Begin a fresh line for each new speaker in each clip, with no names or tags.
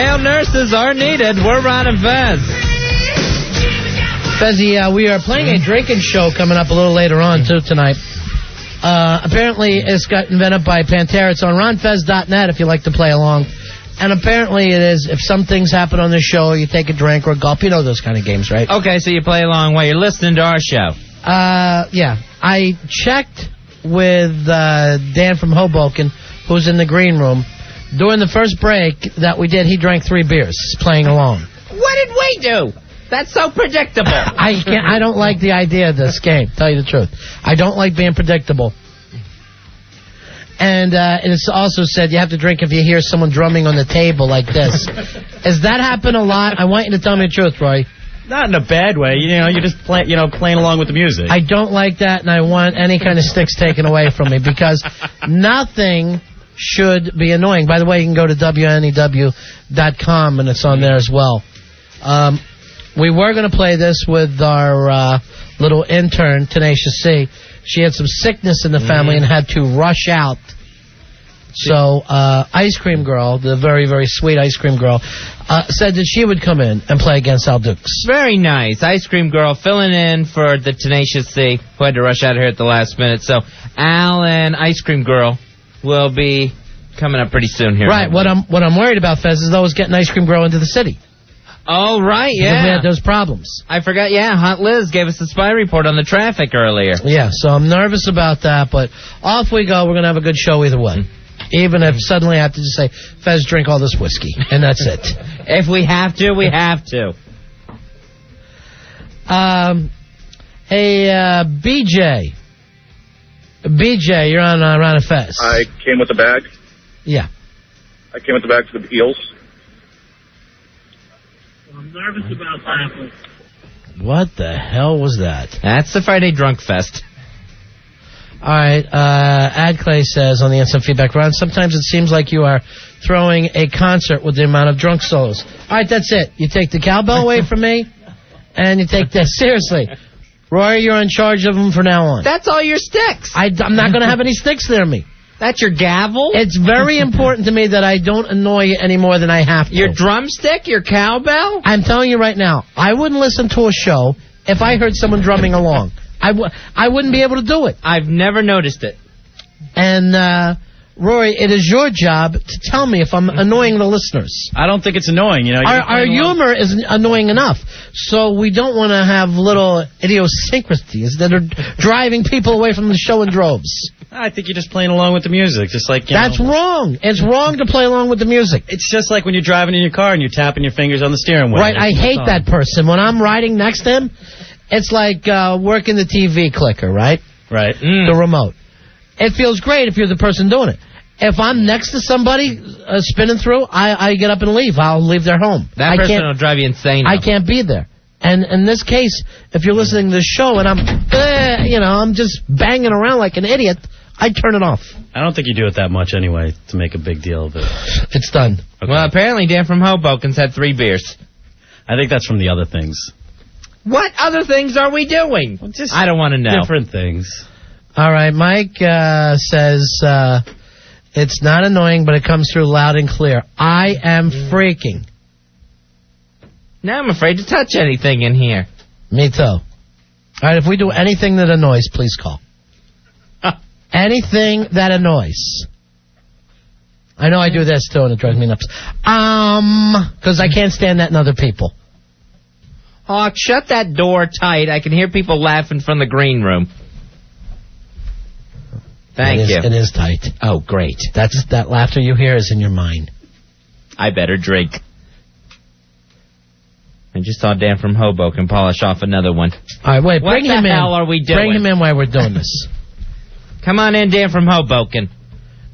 Male nurses are needed. We're Ron and Fez.
Fezzy, we are playing a drinking show coming up a little later on, too, tonight. Apparently, it's got invented by Pantera. It's on ronfez.net if you like to play along. And apparently it is, if some things happen on the show, you take a drink or a gulp. You know those kind of games, right?
Okay, so you play along while you're listening to our show.
Yeah. I checked with Dan from Hoboken, who's in the green room. During the first break that we did, he drank 3 beers playing along.
What did we do? That's so predictable.
I don't like the idea of this game, tell you the truth. I don't like being predictable. And it's also said you have to drink if you hear someone drumming on the table like this. Has that happened a lot? I want you to tell me the truth, Roy.
Not in a bad way. You're just playing along with the music.
I don't like that, and I want any kind of sticks taken away from me because nothing should be annoying. By the way, you can go to WNEW.com, and it's on there as well. We were going to play this with our little intern, Tenacious C. She had some sickness in the family and had to rush out. So, Ice Cream Girl, the very, very sweet Ice Cream Girl, said that she would come in and play against Al Dukes.
Very nice. Ice Cream Girl filling in for the Tenacious C, who had to rush out of here at the last minute. So, Al and Ice Cream Girl will be coming up pretty soon here.
Right. What I'm worried about, Fez, is those getting Ice Cream Girl into the city.
Oh, right, yeah.
Because we had those problems.
I forgot, yeah, Hot Liz gave us a spy report on the traffic earlier.
Yeah, so I'm nervous about that, but off we go. We're going to have a good show either way. Even if suddenly I have to just say, Fez, drink all this whiskey, and that's it.
If we have to, we have to.
Hey, BJ. BJ, you're on Ron and Fez.
I came with the bag.
Yeah.
I came with the bag for the Eels.
I'm nervous about that.
What the hell was that?
That's the Friday Drunk Fest.
All right, Ad Clay says on the instant feedback, Ron, sometimes it seems like you are throwing a concert with the amount of drunk solos. All right, that's it. You take the cowbell away from me, and you take this. Seriously. Roy, you're in charge of them from now on.
That's all your sticks.
I'm not going to have any sticks near me.
That's your gavel?
It's very important to me that I don't annoy you any more than I have to.
Your drumstick? Your cowbell?
I'm telling you right now, I wouldn't listen to a show if I heard someone drumming along. I wouldn't be able to do it.
I've never noticed it.
And, Rory, it is your job to tell me if I'm annoying the listeners.
I don't think it's annoying.
Our humor isn't annoying enough, so we don't want to have little idiosyncrasies that are driving people away from the show in droves.
I think you're just playing along with the music, just like
That's wrong. It's wrong to play along with the music.
It's just like when you're driving in your car and you're tapping your fingers on the steering wheel.
Right, I hate that person. When I'm riding next to him, it's like working the TV clicker, right?
Right.
The remote. It feels great if you're the person doing it. If I'm next to somebody spinning through, I get up and leave. I'll leave their home.
That person will drive you insane.
I can't be there. And in this case, if you're listening to the show and I'm just banging around like an idiot, I'd turn it off.
I don't think you do it that much anyway to make a big deal of it.
It's done.
Okay. Well, apparently Dan from Hoboken's had 3 beers.
I think that's from the other things.
What other things are we doing?
Well, just
I don't want to know.
Different things.
All right, Mike says it's not annoying, but it comes through loud and clear. I am freaking.
Now I'm afraid to touch anything in here.
Me too. All right, if we do anything that annoys, please call. Anything that annoys. I know I do this too, and it drives me nuts. Because I can't stand that in other people.
Hawk, shut that door tight. I can hear people laughing from the green room. Thank you.
It is tight. Oh, great. That laughter you hear is in your mind.
I better drink. I just saw Dan from Hoboken polish off another one.
All right, wait. Bring him in.
What the hell are we doing?
Bring him in while we're doing this.
Come on in, Dan from Hoboken.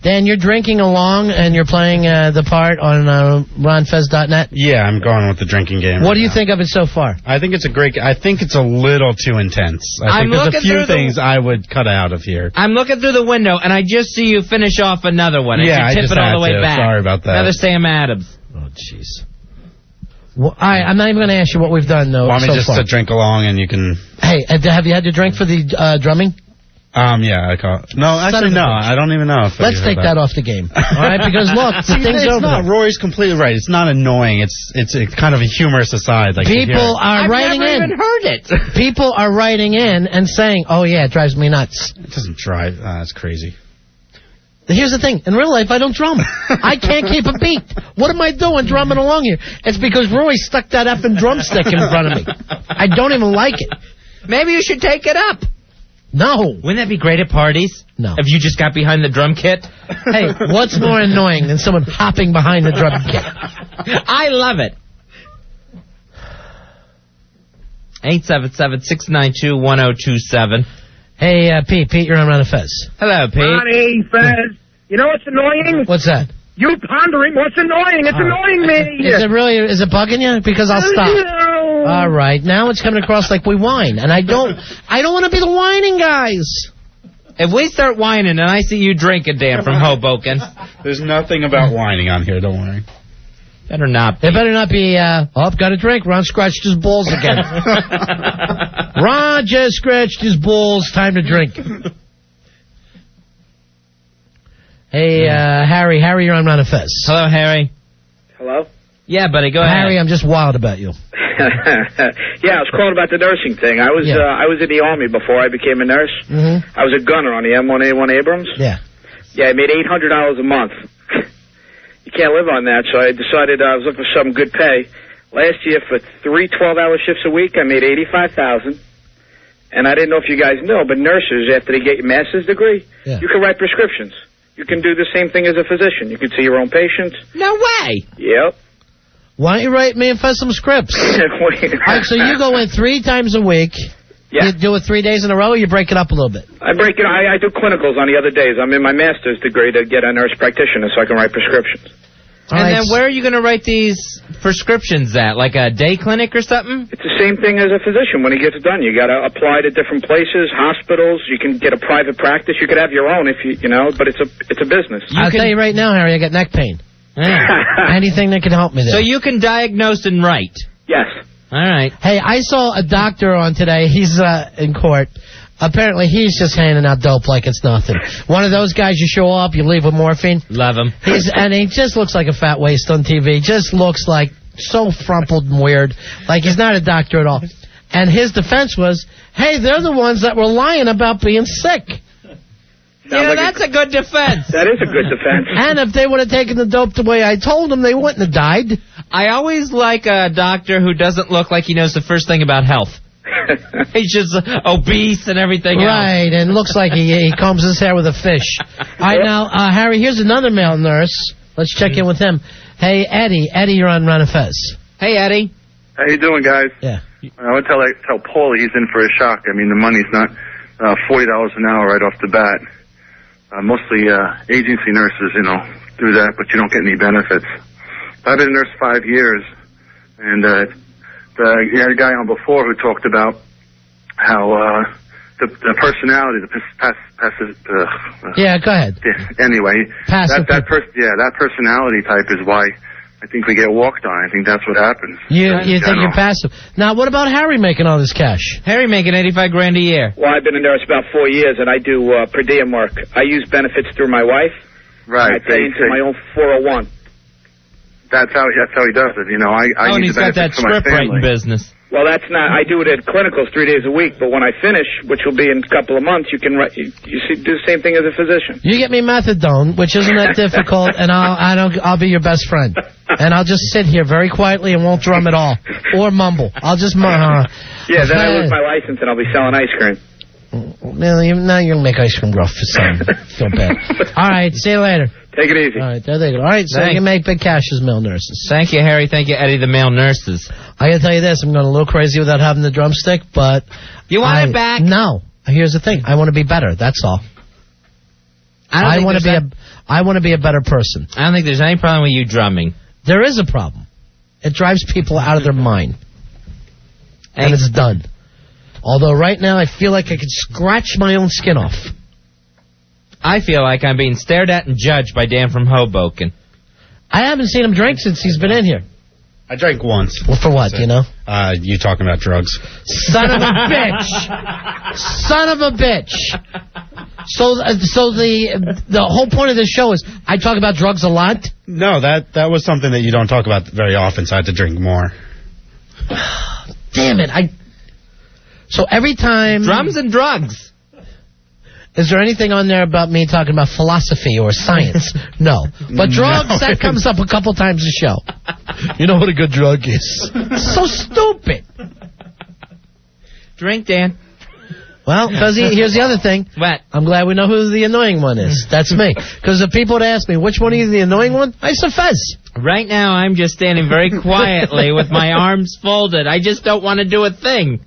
Dan, you're drinking along and you're playing the part on ronfez.net?
Yeah, I'm going with the drinking game.
What do you think of it so far?
I think it's I think it's a little too intense. I think there's a few things I would cut out of here.
I'm looking through the window and I just see you finish off another one. And
yeah,
you tip it all the way back.
Sorry about that.
Another Sam Adams.
Oh, jeez. Well, I'm not even going to ask you what we've done, though.
Want me just to drink along and you can...
Hey, have you had your drink for the drumming?
Yeah, I call. No, actually, no. I don't even know if.
Let's take that off the game. All right, because look, the thing's
it's
over.
not. Rory's completely right. It's not annoying. It's kind of a humorous aside. Like
people are writing in.
I've never even heard it.
People are writing in and saying, "Oh yeah, it drives me nuts."
It doesn't drive. That's crazy.
Here's the thing. In real life, I don't drum. I can't keep a beat. What am I doing drumming along here? It's because Roy stuck that effing drumstick in front of me. I don't even like it.
Maybe you should take it up.
No.
Wouldn't that be great at parties?
No.
If you just got behind the drum kit?
Hey, what's more annoying than someone hopping behind the drum kit?
I love it. 877-692-1027.
Hey, Pete, you're on Ron and Fez.
Hello, Pete.
Ronnie, Fez. You know what's annoying?
What's that?
You pondering what's annoying. It's annoying me.
Is it bugging you? Because I'll stop. All right, now it's coming across like we whine, and I don't want to be the whining guys.
If we start whining and I see you drinking, Dan, from Hoboken.
There's nothing about whining on here. Don't worry.
Better not be.
It better not be, got a drink. Ron scratched his balls again. Ron just scratched his balls. Time to drink. Hey, Harry, you're on Ron and Fez.
Hello, Harry.
Hello?
Yeah, buddy, go ahead.
Harry, I'm just wild about you.
Yeah, I was calling about the nursing thing. I was in the Army before I became a nurse.
Mm-hmm.
I was a gunner on the M1A1 Abrams.
Yeah.
Yeah, I made $800 a month. You can't live on that, so I decided I was looking for some good pay. Last year, for 3 12-hour shifts a week, I made $85,000. And I didn't know if you guys know, but nurses, after they get your master's degree, you can write prescriptions. You can do the same thing as a physician. You can see your own patients.
No way.
Yep.
Why don't you write me and Fez some scripts? All right, so you go in 3 times a week.
Yeah.
You do it 3 days in a row, or you break it up a little bit?
I break it. I do clinicals on the other days. I'm in my master's degree to get a nurse practitioner so I can write prescriptions.
And then where are you going to write these prescriptions at? Like a day clinic or something?
It's the same thing as a physician. When he gets done, you got to apply to different places, hospitals. You can get a private practice. You could have your own if you know, but it's a business.
I'll tell you right now, Harry, I got neck pain. Anything that can help me there.
So you can diagnose and write?
Yes.
All right.
Hey, I saw a doctor on today. He's in court. Apparently, he's just handing out dope like it's nothing. One of those guys, you show up, you leave with morphine.
Love him.
And he just looks like a fat waste on TV. Just looks like so frumpled and weird. Like he's not a doctor at all. And his defense was, hey, they're the ones that were lying about being sick.
That's a good defense.
That is a good defense.
And if they would have taken the dope the way I told them, they wouldn't have died.
I always like a doctor who doesn't look like he knows the first thing about health. He's just obese and everything else.
Right, and looks like he combs his hair with a fish. All right, now, Harry, here's another male nurse. Let's check in with him. Hey, Eddie. Eddie, you're on Ron and Fez.
Hey, Eddie.
How you doing, guys?
Yeah.
I want to tell Paulie he's in for a shock. I mean, the money's not $40 an hour right off the bat. Mostly agency nurses, do that, but you don't get any benefits. I've been a nurse 5 years, and you had a guy on before who talked about how the personality,
yeah, go ahead.
Anyway, that personality type is why I think we get walked on. I think that's what happens.
You think you're passive. Now, what about Harry making all this cash?
Harry making $85,000 a year.
Well, I've been a nurse about 4 years, and I do per diem work. I use benefits through my wife.
Right.
I pay into my own 401.
That's how he does it. I
and
need
he's
the
got that
benefits for my
script writing
family.
business.
Well, that's not. I do it at clinicals 3 days a week, but when I finish, which will be in a couple of months, you can do the same thing as a physician.
You get me methadone, which isn't that difficult, and I'll be your best friend, and I'll just sit here very quietly and won't drum at all or mumble. I'll just
Yeah, then I lose my license and I'll be selling ice cream.
Now you're gonna make ice cream rough for some. Feel bad. All right, see you later.
Take it easy.
All right, there they go. All right, so you can make big cash as male nurses.
Thank you, Harry. Thank you, Eddie, the male nurses.
I gotta tell you this, I'm going a little crazy without having the drumstick, but...
You want it back?
No. Here's the thing. I want to be better, that's all. I want to be a better person.
I don't think there's any problem with you drumming.
There is a problem. It drives people out of their mind. And it's done. Although right now I feel like I could scratch my own skin off.
I feel like I'm being stared at and judged by Dan from Hoboken.
I haven't seen him drink since he's been in here.
I drank once.
Well, for what, you know?
You talking about drugs.
Son of a bitch! Son of a bitch! So the whole point of this show is I talk about drugs a lot?
No, that was something that you don't talk about very often, so I had to drink more.
Damn it! So every time...
Drums and drugs.
Is there anything on there about me talking about philosophy or science? No. But drugs, that comes up a couple times a show. You know what a good drug is. So stupid.
Drink, Dan.
Well, here's the other thing.
What?
I'm glad we know who the annoying one is. That's me. Because the people would ask me, which one is the annoying one? I said Fez.
Right now, I'm just standing very quietly with my arms folded. I just don't want to do a thing.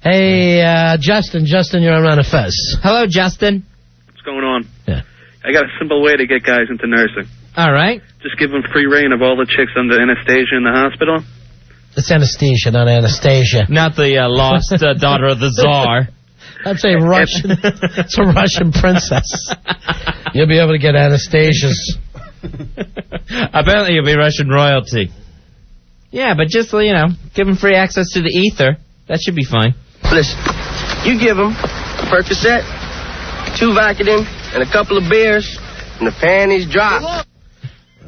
Hey, Justin, you're on Run of Fez.
Hello, Justin.
What's going on?
Yeah.
I got a simple way to get guys into nursing.
All right.
Just give them free reign of all the chicks under anesthesia in the hospital.
It's anesthesia, not Anastasia.
Not the lost daughter of the Tsar.
That's a Russian. It's a Russian princess. You'll be able to get Anastasias.
Apparently, you'll be Russian royalty. Yeah, but just, give them free access to the ether. That should be fine.
Listen, you give them a Percocet, 2 Vicodin, and a couple of beers, and the panties drop.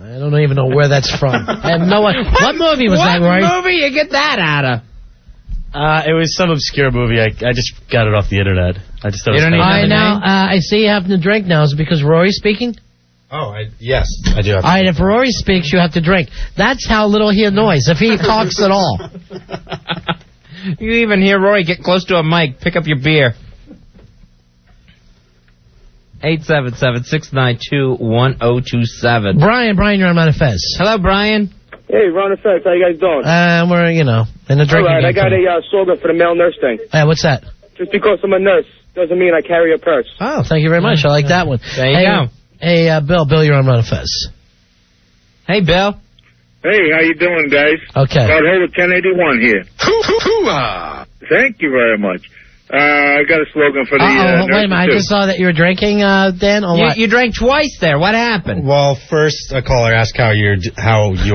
I don't even know where that's from. I have no idea. What movie was that, Roy?
What movie you get that out of?
It was some obscure movie. I just got it off the internet. I just thought it was funny.
I see you having to drink now. Is it because Rory's speaking?
Oh, yes, I do have to.
All right, if Rory speaks, you have to drink. That's how little he annoys, if he talks at all.
You even hear Rory get close to a mic. Pick up your beer. 877-692-1027.
Brian, you're on Run of Fez.
Hello, Brian.
Hey, Ron Effects, how you guys doing?
We're, in the drinking
All right, I got
game.
a slogan for the male nurse thing.
Hey, what's that?
Just because I'm a nurse doesn't mean I carry a purse.
Oh, thank you very much. I like that one.
There you go.
Hey, Bill, you're on Run of Fez.
Hey, Bill.
Hey, how you doing, guys?
Okay.
Rod Holder 1081 here. Thank you very much. I got a slogan for the
wait a minute.
nurses,
I
too.
just saw that you were drinking, Dan. Or what?
You drank twice there. What happened?
Well, first a caller asked how you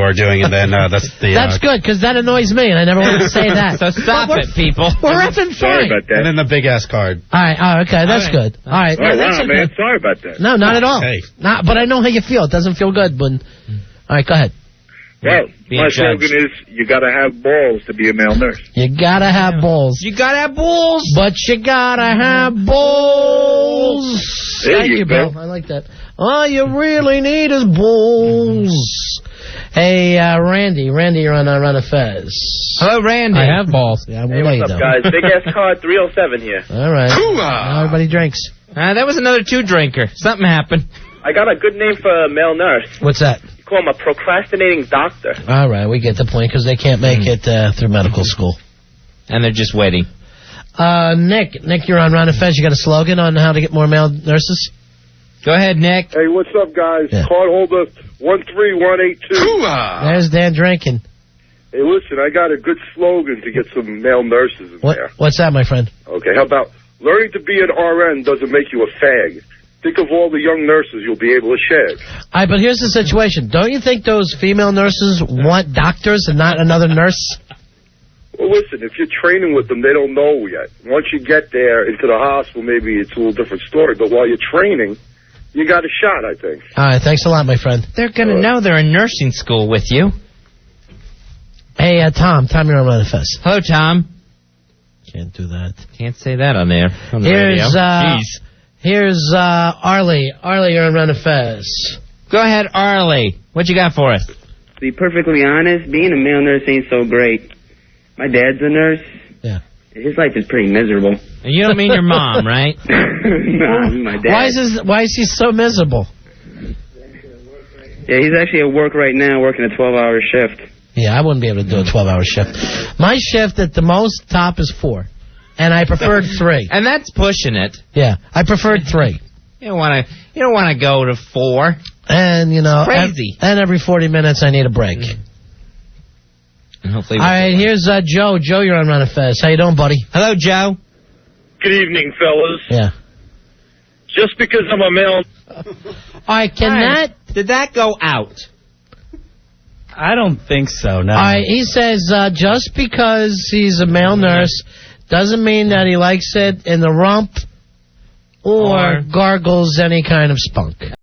are doing, and then that's the.
That's good, because that annoys me, and I never wanted to say that.
So stop it, people.
We're effing
Sorry
fine.
about that.
And then the big ass card.
All right. Okay, that's good. All right.
Oh,
that's
wow,
okay.
man. Sorry about that.
No, not at all.
Hey.
But I know how you feel. It doesn't feel good, but... All right, go ahead.
Well,
Being
my
judged.
slogan is, you got to have balls to be a male nurse.
You gotta have balls.
You gotta have bulls.
But you gotta have balls.
There
Thank
you
you,
go.
Bill. I like that. All you really need is balls. Hey, Randy, you're on Run of Fez.
Hello, Randy.
I have balls. Yeah,
Hey, what's up, guys? Big ass card 307 here.
All right. Now everybody drinks.
That was another 2-drinker. Something happened.
I got a good name for a male nurse.
What's that?
You call him a procrastinating doctor.
All right, we get the point, because they can't make it through medical school.
And they're just waiting.
Nick, you're on Run of Fez. You got a slogan on how to get more male nurses?
Go ahead, Nick.
Hey, what's up, guys?
Yeah.
Cardholder 13182.
There's Dan drinking.
Hey, listen, I got a good slogan to get some male nurses in there.
What's that, my friend?
Okay, how about, learning to be an RN doesn't make you a fag. Think of all the young nurses you'll be able to shag.
All right, but here's the situation. Don't you think those female nurses want doctors and not another nurse?
Well, listen, if you're training with them, they don't know yet. Once you get there into the hospital, maybe it's a little different story. But while you're training, you got a shot, I think.
All right, thanks a lot, my friend.
They're gonna know they're in nursing school with you.
Hey, Tom, you're on Run of Fez.
Hello, Tom.
Can't do that.
Can't say that on there. On the radio. Jeez.
Here's Arlie. Arlie, you're on Run of Fez.
Go ahead, Arlie. What you got for us?
To be perfectly honest, being a male nurse ain't so great. My dad's a nurse.
Yeah.
His life is pretty miserable.
And you don't mean your mom, right?
Nah, my dad.
Why is he so miserable?
Yeah, he's actually at work right now, working a 12-hour shift.
Yeah, I wouldn't be able to do a 12-hour shift. My shift at the most top is 4. And I preferred 3.
And that's pushing it.
Yeah, I preferred 3.
You don't want to go to 4.
And,
crazy.
And every 40 minutes I need a break.
And hopefully.
All right, here's Joe. Joe, you're on Run of Fez. How you doing, buddy?
Hello, Joe.
Good evening, fellas.
Yeah.
Just because I'm a male...
All right,
Did that go out?
I don't think so, no.
He says just because he's a male nurse doesn't mean that he likes it in the rump or gargles any kind of spunk.